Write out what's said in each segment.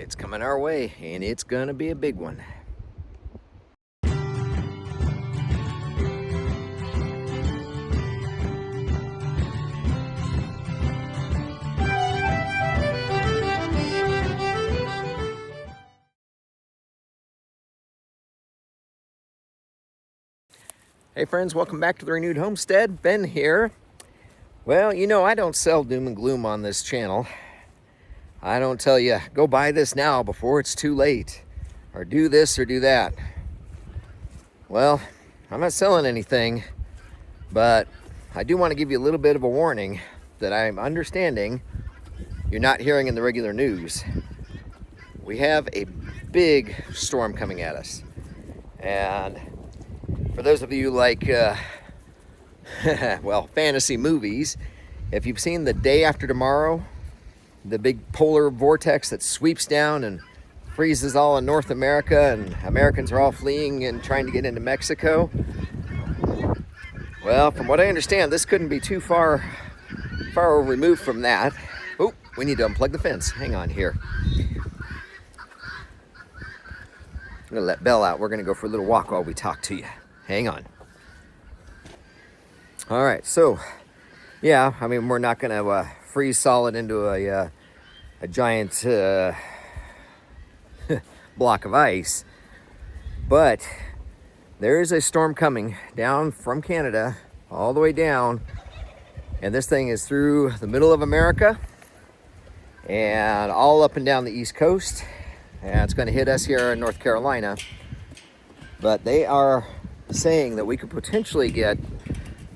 It's coming our way, and it's gonna be a big one. Hey friends, welcome back to the Renewed Homestead. Ben here. Well, you know, I don't sell doom and gloom on this channel. I don't tell you, go buy this now before it's too late, or do this or do that. Well, I'm not selling anything, but I do want to give you a little bit of a warning that I'm understanding you're not hearing in the regular news. We have a big storm coming at us, and for those of you like, well, fantasy movies, if you've seen The Day After Tomorrow, the big polar vortex that sweeps down and freezes all in North America, and Americans are all fleeing and trying to get into Mexico. Well, from what I understand, this couldn't be too far removed from that. Oh, we need to unplug the fence. Hang on here. I'm gonna let Belle out. We're gonna go for a little walk while we talk to you. Hang on. All right, so yeah, I mean, we're not gonna freeze solid into a giant block of ice, but there is a storm coming down from Canada all the way down, and this thing is through the middle of America and all up and down the East Coast, and it's going to hit us here in North Carolina. But they are saying that we could potentially get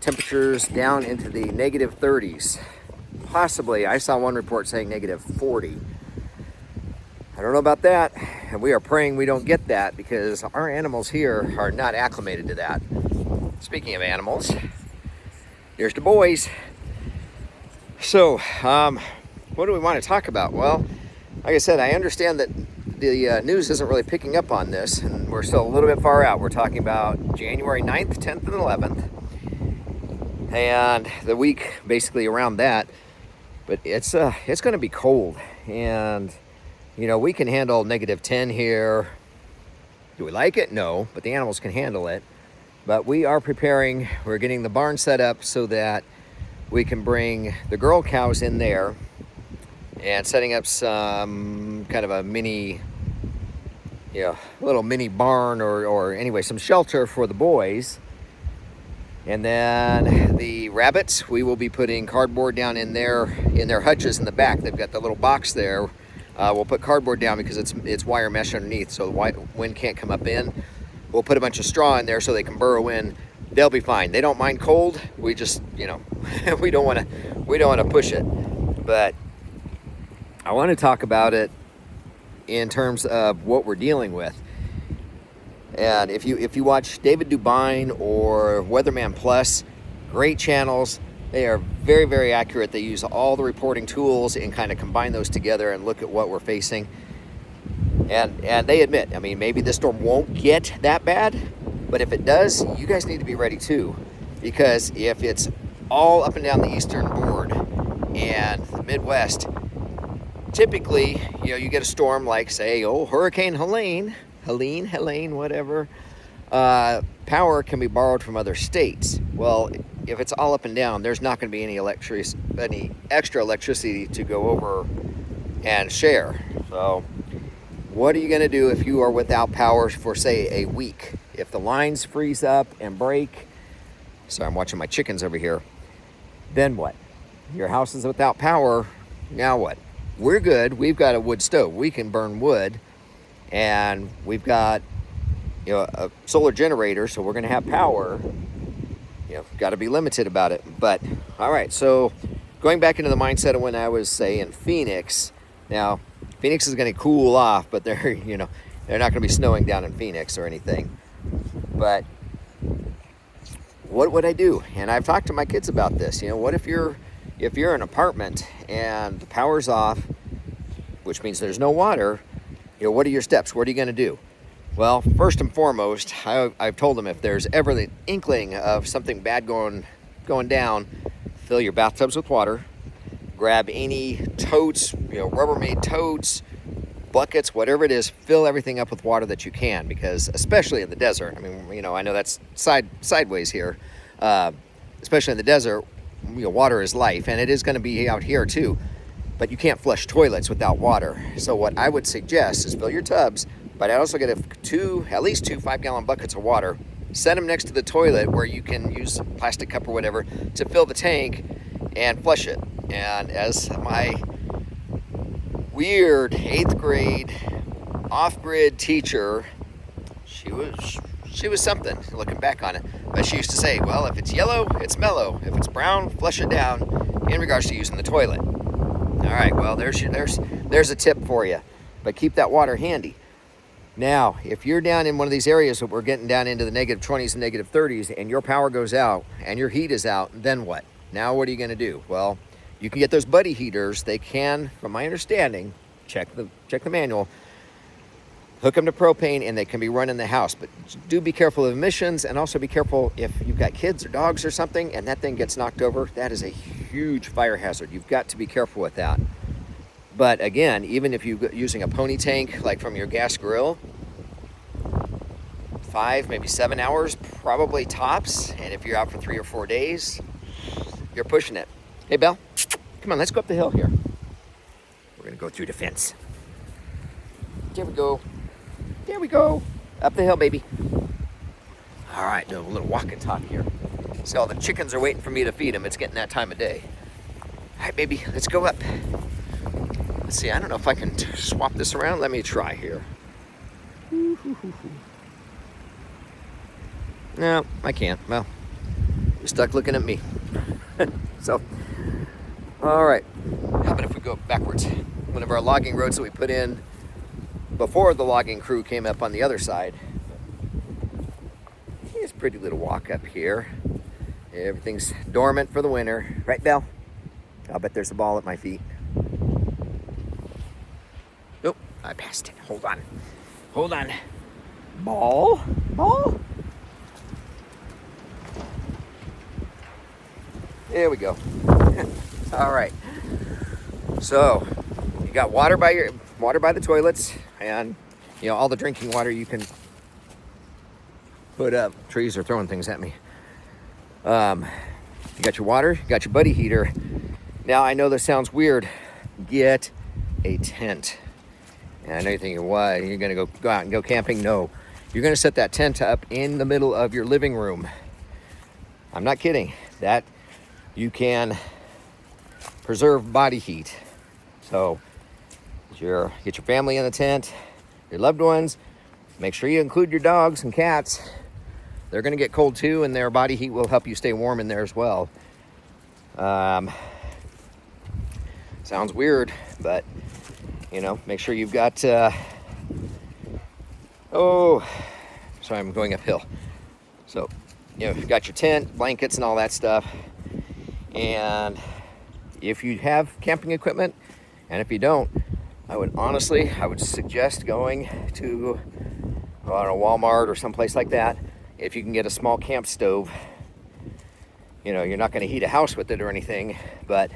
temperatures down into the negative 30s. Possibly, I saw one report saying negative 40. I don't know about that, and we are praying we don't get that because our animals here are not acclimated to that. Speaking of animals, here's the boys. So, what do we want to talk about? Well, like I said, I understand that the news isn't really picking up on this, and we're still a little bit far out. We're talking about January 9th, 10th, and 11th, and the week basically around that. But it's going to be cold, and you know, we can handle negative 10 here. Do we like it? No, but the animals can handle it. But we are preparing. We're getting the barn set up so that we can bring the girl cows in there, and setting up some kind of a mini, little mini barn or anyway, some shelter for the boys. And then the rabbits, we will be putting cardboard down in their hutches in the back. They've got the little box there. We'll put cardboard down because it's wire mesh underneath, so the wind can't come up in. We'll put a bunch of straw in there so they can burrow in. They'll be fine. They don't mind cold. We just, we don't want to push it. But I want to talk about it in terms of what we're dealing with. And if you watch David Dubine or Weatherman Plus, great channels. They are very, very accurate. They use all the reporting tools and kind of combine those together and look at what we're facing. And they admit, I mean, maybe this storm won't get that bad, but if it does, you guys need to be ready too. Because if it's all up and down the eastern board and the Midwest, typically, you get a storm like, say, Hurricane Helene, whatever. Power can be borrowed from other states. Well, if it's all up and down, there's not going to be any extra electricity to go over and share. So what are you going to do if you are without power for, say, a week? If the lines freeze up and break, sorry, I'm watching my chickens over here, then what? Your house is without power, now what? We're good. We've got a wood stove. We can burn wood, and we've got a solar generator, so we're going to have power. Got to be limited about it. But all right, so going back into the mindset of when I was, say, in Phoenix. Now, Phoenix is going to cool off, but they're not going to be snowing down in Phoenix or anything. But what would I do? And I've talked to my kids about this. What if you're in an apartment and the power's off, which means there's no water? What are your steps? What are you going to do? Well, first and foremost, I've told them if there's ever the inkling of something bad going down, fill your bathtubs with water, grab any totes, Rubbermaid totes, buckets, whatever it is, fill everything up with water that you can, because especially in the desert, I mean, you know, I know that's sideways here, especially in the desert, you know, water is life, and it is going to be out here too, but you can't flush toilets without water. So what I would suggest is fill your tubs, but I also get at least two 5-gallon buckets of water, set them next to the toilet where you can use a plastic cup or whatever to fill the tank and flush it. And as my weird 8th grade off-grid teacher, she was something looking back on it, but she used to say, well, if it's yellow, it's mellow, if it's brown, flush it down, in regards to using the toilet. All right, well, there's a tip for you, but keep that water handy. Now, if you're down in one of these areas that we're getting down into the -20s and -30s, and your power goes out and your heat is out, then what? Now what are you going to do? Well, you can get those buddy heaters. They can, from my understanding, check the manual, hook them to propane, and they can be run in the house. But do be careful of emissions, and also be careful if you've got kids or dogs or something and that thing gets knocked over. That is a huge fire hazard. You've got to be careful with that. But again, even if you're using a pony tank like from your gas grill, 5, maybe 7 hours, probably tops. And if you're out for 3 or 4 days, you're pushing it. Hey, Belle, come on, let's go up the hill here. We're gonna go through the fence. There we go. There we go. Up the hill, baby. All right, do a little walk and talk here. See, all the chickens are waiting for me to feed them. It's getting that time of day. All right, baby, let's go up. Let's see, I don't know if I can swap this around. Let me try here. No, I can't. Well, you're stuck looking at me. So, all right. How about if we go backwards? One of our logging roads that we put in before the logging crew came up on the other side. It's a pretty little walk up here. Everything's dormant for the winter. Right, Belle? I'll bet there's a ball at my feet. Nope, I passed it. Hold on. Hold on. Ball? Ball? There we go. All right. So you got water by the toilets, and you know all the drinking water you can put up. Trees are throwing things at me. You got your water, you got your buddy heater. Now I know this sounds weird. Get a tent. And I know you're thinking, why? You're gonna go out and go camping? No. You're gonna set that tent up in the middle of your living room. I'm not kidding. That you can preserve body heat. So get your family in the tent, your loved ones. Make sure you include your dogs and cats. They're gonna get cold too, and their body heat will help you stay warm in there as well. Sounds weird, but you know, make sure you've got, oh, sorry, I'm going uphill. So, you know, you've got your tent, blankets, and all that stuff. And if you have camping equipment, and if you don't, I would suggest going to, I don't know, Walmart or someplace like that. If you can get a small camp stove, you know, you're not going to heat a house with it or anything, but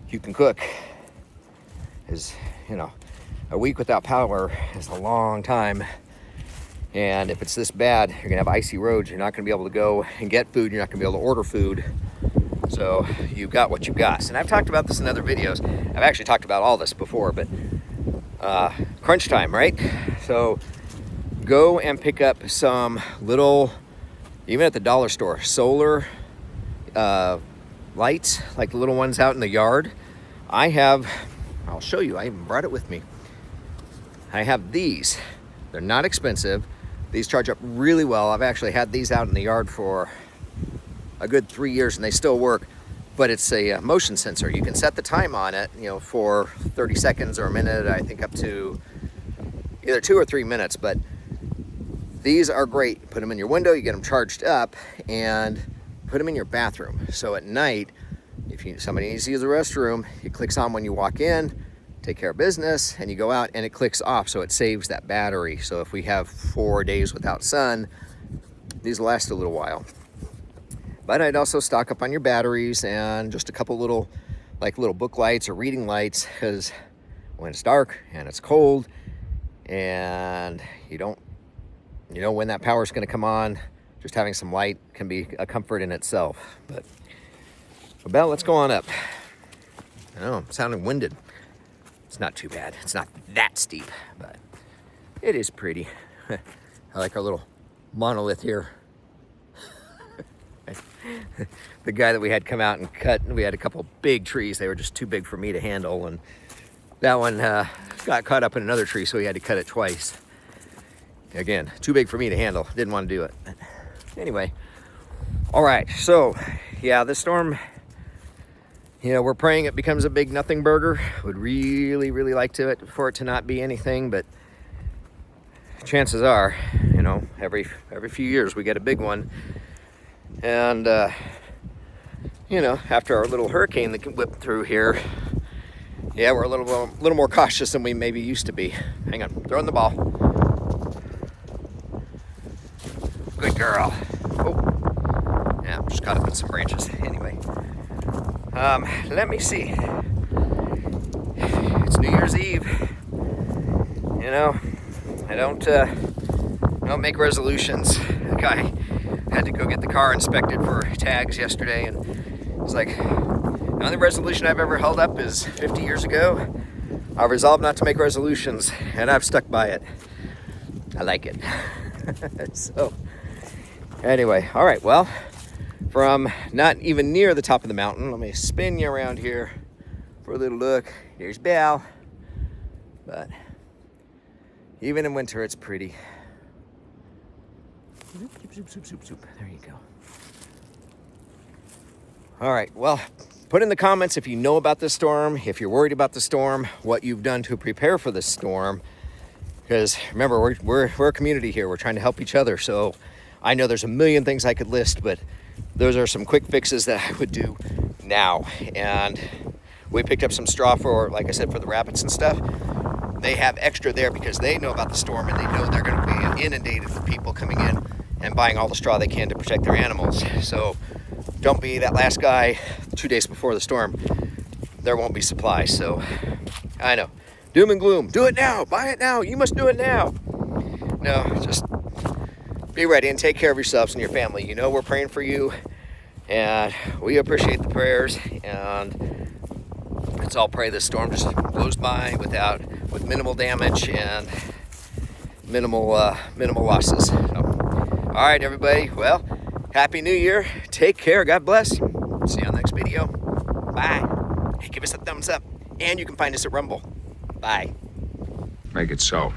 you can cook. Is, you know, a week without power is a long time. And if it's this bad, you're going to have icy roads. You're not going to be able to go and get food. You're not going to be able to order food. So you've got what you've got. And I've talked about this in other videos. I've actually talked about all this before, but crunch time, right? So go and pick up some little, even at the dollar store, solar lights, like the little ones out in the yard. I'll show you, I even brought it with me. I have these. They're not expensive. These charge up really well. I've actually had these out in the yard for a good 3 years and they still work, but it's a motion sensor. You can set the time on it, you know, for 30 seconds or a minute, I think up to either 2 or 3 minutes, but these are great. Put them in your window, you get them charged up, and put them in your bathroom. So at night, if somebody needs to use the restroom, it clicks on when you walk in, take care of business, and you go out and it clicks off, so it saves that battery. So if we have 4 days without sun, these last a little while. But I'd also stock up on your batteries and just a couple little book lights or reading lights, because when it's dark and it's cold and you don't, you know when that power is going to come on. Just having some light can be a comfort in itself. But Belle, let's go on up. I know, I'm sounding winded. It's not too bad. It's not that steep, but it is pretty. I like our little monolith here. The guy that we had come out and cut, we had a couple big trees. They were just too big for me to handle, and that one got caught up in another tree, so we had to cut it twice. Again, too big for me to handle. Didn't want to do it. Anyway, all right, so yeah, this storm, you know, we're praying it becomes a big nothing burger. Would really, really like for it to not be anything, but chances are, you know, every few years we get a big one. And you know, after our little hurricane that whipped through here, yeah, we're a little more cautious than we maybe used to be. Hang on, throwing the ball. Good girl. Oh, yeah, just caught up in some branches. Anyway, let me see. It's New Year's Eve. You know, I don't make resolutions. Like, I had to go get the car inspected for tags yesterday, and it's like, the only resolution I've ever held up is 50 years ago. I resolved not to make resolutions, and I've stuck by it. I like it. So, anyway, all right, well, from not even near the top of the mountain, let me spin you around here for a little look. Here's Belle. But even in winter, it's pretty. There you go. All right, well, put in the comments if you know about this storm, if you're worried about the storm, what you've done to prepare for this storm. Because remember, we're a community here. We're trying to help each other. So I know there's a million things I could list, but those are some quick fixes that I would do now. And we picked up some straw for, like I said, for the rabbits and stuff. They have extra there because they know about the storm, and they know they're going to be inundated with people coming in and buying all the straw they can to protect their animals. So don't be that last guy 2 days before the storm. There won't be supplies. So I know, doom and gloom. Do it now. Buy it now. You must do it now. No, just be ready and take care of yourselves and your family. You know we're praying for you, and we appreciate the prayers. And let's all pray this storm just blows by with minimal damage and minimal losses. So, all right, everybody. Well, Happy New Year. Take care. God bless. See you on the next video. Bye. Hey, give us a thumbs up. And you can find us at Rumble. Bye. Make it so.